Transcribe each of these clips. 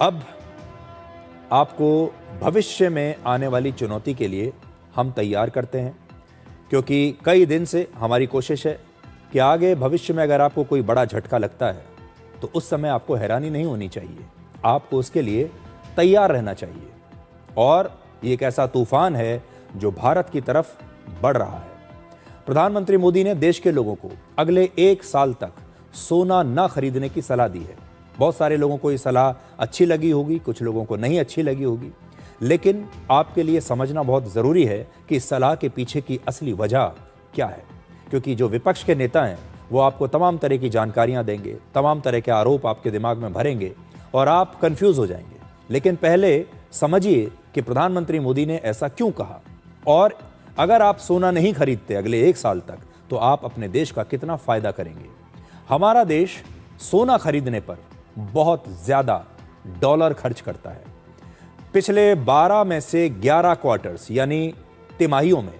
अब आपको भविष्य में आने वाली चुनौती के लिए हम तैयार करते हैं, क्योंकि कई दिन से हमारी कोशिश है कि आगे भविष्य में अगर आपको कोई बड़ा झटका लगता है तो उस समय आपको हैरानी नहीं होनी चाहिए, आपको उसके लिए तैयार रहना चाहिए। और ये एक ऐसा तूफान है जो भारत की तरफ बढ़ रहा है। प्रधानमंत्री मोदी ने देश के लोगों को अगले 1 साल तक सोना न खरीदने की सलाह दी है। बहुत सारे लोगों को ये सलाह अच्छी लगी होगी, कुछ लोगों को नहीं अच्छी लगी होगी, लेकिन आपके लिए समझना बहुत ज़रूरी है कि इस सलाह के पीछे की असली वजह क्या है। क्योंकि जो विपक्ष के नेता हैं वो आपको तमाम तरह की जानकारियां देंगे, तमाम तरह के आरोप आपके दिमाग में भरेंगे और आप कंफ्यूज हो जाएंगे। लेकिन पहले समझिए कि प्रधानमंत्री मोदी ने ऐसा क्यों कहा, और अगर आप सोना नहीं खरीदते अगले 1 साल तक तो आप अपने देश का कितना फायदा करेंगे। हमारा देश सोना खरीदने पर बहुत ज्यादा डॉलर खर्च करता है। पिछले 12 में से 11 क्वार्टर्स यानी तिमाहियों में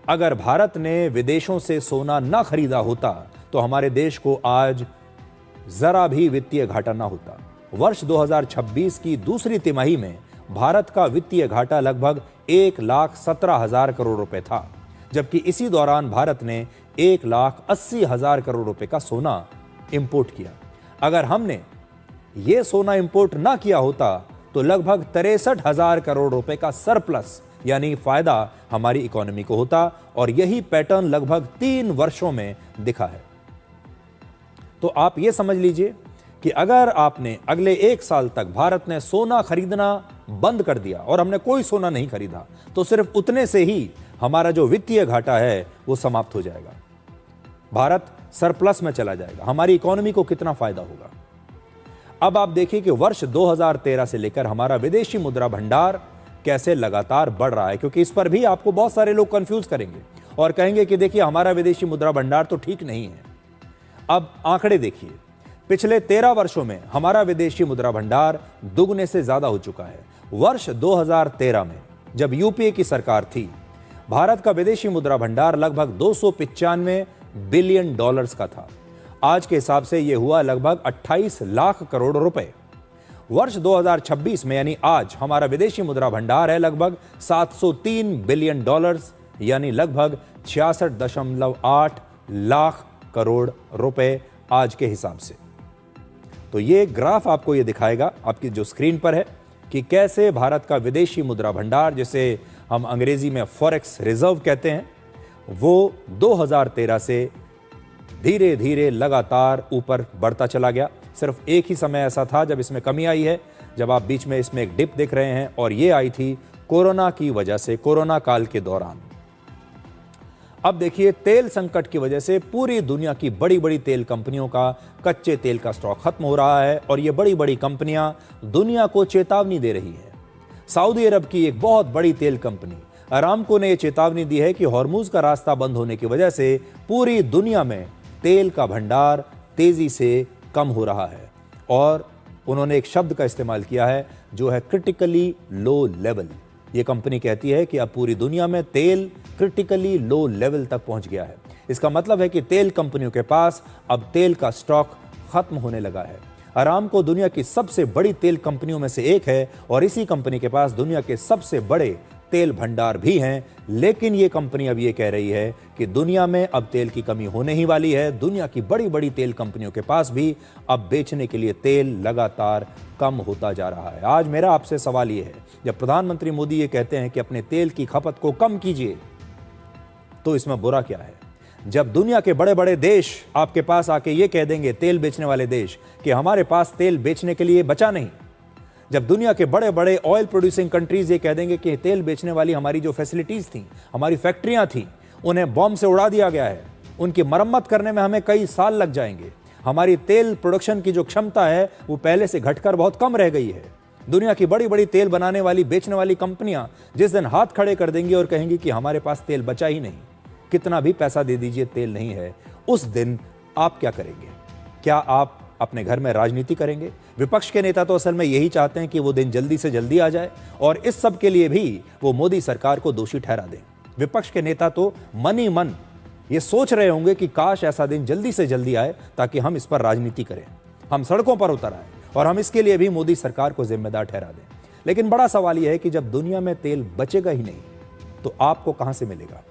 अगर भारत ने विदेशों से सोना न खरीदा होता तो हमारे देश को आज जरा भी वित्तीय घाटा ना होता। वर्ष 2026 की दूसरी तिमाही में भारत का वित्तीय घाटा लगभग 1,17,000 करोड़ रुपए था, जबकि इसी दौरान भारत ने 1,80,000 करोड़ रुपए का सोना इंपोर्ट किया। अगर हमने ये सोना इंपोर्ट ना किया होता तो लगभग 63,000 करोड़ रुपए का सरप्लस यानी फायदा हमारी इकोनॉमी को होता, और यही पैटर्न लगभग 3 वर्षों में दिखा है। तो आप ये समझ लीजिए कि अगर आपने अगले 1 साल तक भारत ने सोना खरीदना बंद कर दिया और हमने कोई सोना नहीं खरीदा तो सिर्फ उतने से ही हमारा जो वित्तीय घाटा है वो समाप्त हो जाएगा, भारत सरप्लस में चला जाएगा। हमारी इकोनॉमी को कितना फायदा होगा। अब आप देखिए कि वर्ष 2013 से लेकर हमारा विदेशी मुद्रा भंडार कैसे लगातार बढ़ रहा है, क्योंकि इस पर भी आपको बहुत सारे लोग कंफ्यूज करेंगे और कहेंगे कि देखिए हमारा विदेशी मुद्रा भंडार तो ठीक नहीं है। अब आंकड़े देखिए, पिछले 13 वर्षों में हमारा विदेशी मुद्रा भंडार दुगने से ज्यादा हो चुका है। वर्ष 2013 में जब यूपीए की सरकार थी, भारत का विदेशी मुद्रा भंडार लगभग 295 बिलियन डॉलर्स का था। आज के हिसाब से यह हुआ लगभग 28 लाख करोड़ रुपए। वर्ष 2026 में यानी आज हमारा विदेशी मुद्रा भंडार है लगभग 703 बिलियन डॉलर्स यानी लगभग 66.8 लाख करोड़ रुपए आज के हिसाब से। तो ये ग्राफ आपको ये दिखाएगा आपकी जो स्क्रीन पर है कि कैसे भारत का विदेशी मुद्रा भंडार, जिसे हम अंग्रेजी में फॉरेक्स रिजर्व कहते हैं, वो 2013 से धीरे धीरे लगातार ऊपर बढ़ता चला गया। सिर्फ एक ही समय ऐसा था जब इसमें कमी आई है, जब आप बीच में इसमें एक डिप देख रहे हैं, और ये आई थी कोरोना की वजह से, कोरोना काल के दौरान। अब देखिए तेल संकट की वजह से पूरी दुनिया की बड़ी बड़ी तेल कंपनियों का कच्चे तेल का स्टॉक खत्म हो रहा है, और ये बड़ी बड़ी कंपनियां दुनिया को चेतावनी दे रही है। सऊदी अरब की एक बहुत बड़ी तेल कंपनी अरामको ने यह चेतावनी दी है कि हॉर्मुज का रास्ता बंद होने की वजह से पूरी दुनिया में तेल का भंडार तेजी से कम हो रहा है, और उन्होंने एक शब्द का इस्तेमाल किया है जो है क्रिटिकली लो लेवल। ये कंपनी कहती है कि अब पूरी दुनिया में तेल क्रिटिकली लो लेवल तक पहुंच गया है। इसका मतलब है कि तेल कंपनियों के पास अब तेल का स्टॉक खत्म होने लगा है। अरामको दुनिया की सबसे बड़ी तेल कंपनियों में से एक है, और इसी कंपनी के पास दुनिया के सबसे बड़े तेल भंडार भी हैं। लेकिन ये कंपनी अब ये कह रही है कि दुनिया में अब तेल की कमी होने ही वाली है। दुनिया की बड़ी बड़ी तेल कंपनियों के पास भी अब बेचने के लिए तेल लगातार कम होता जा रहा है। आज मेरा आपसे सवाल ये है, जब प्रधानमंत्री मोदी ये कहते हैं कि अपने तेल की खपत को कम कीजिए, तो इसमें बुरा क्या है? जब दुनिया के बड़े बड़े देश आपके पास आके ये कह देंगे, तेल बेचने वाले देश, कि हमारे पास तेल बेचने के लिए बचा नहीं, जब दुनिया के बड़े बड़े ऑयल प्रोड्यूसिंग कंट्रीज ये कह देंगे कि तेल बेचने वाली हमारी जो फैसिलिटीज थी, हमारी फैक्ट्रियां थी, उन्हें बॉम्ब से उड़ा दिया गया है, उनकी मरम्मत करने में हमें कई साल लग जाएंगे, हमारी तेल प्रोडक्शन की जो क्षमता है वो पहले से घटकर बहुत कम रह गई है, दुनिया की बड़ी बड़ी तेल बनाने वाली बेचने वाली कंपनियां जिस दिन हाथ खड़े कर देंगी और कहेंगी कि हमारे पास तेल बचा ही नहीं, कितना भी पैसा दे दीजिए तेल नहीं है, उस दिन आप क्या करेंगे? क्या आप अपने घर में राजनीति करेंगे? विपक्ष के नेता तो असल में यही चाहते हैं कि वो दिन जल्दी से जल्दी आ जाए, और इस सब के लिए भी वो मोदी सरकार को दोषी ठहरा दें। विपक्ष के नेता तो मन ही मन ये सोच रहे होंगे कि काश ऐसा दिन जल्दी से जल्दी आए ताकि हम इस पर राजनीति करें, हम सड़कों पर उतर आए और हम इसके लिए भी मोदी सरकार को जिम्मेदार ठहरा दें। लेकिन बड़ा सवाल यह है कि जब दुनिया में तेल बचेगा ही नहीं तो आपको कहां से मिलेगा।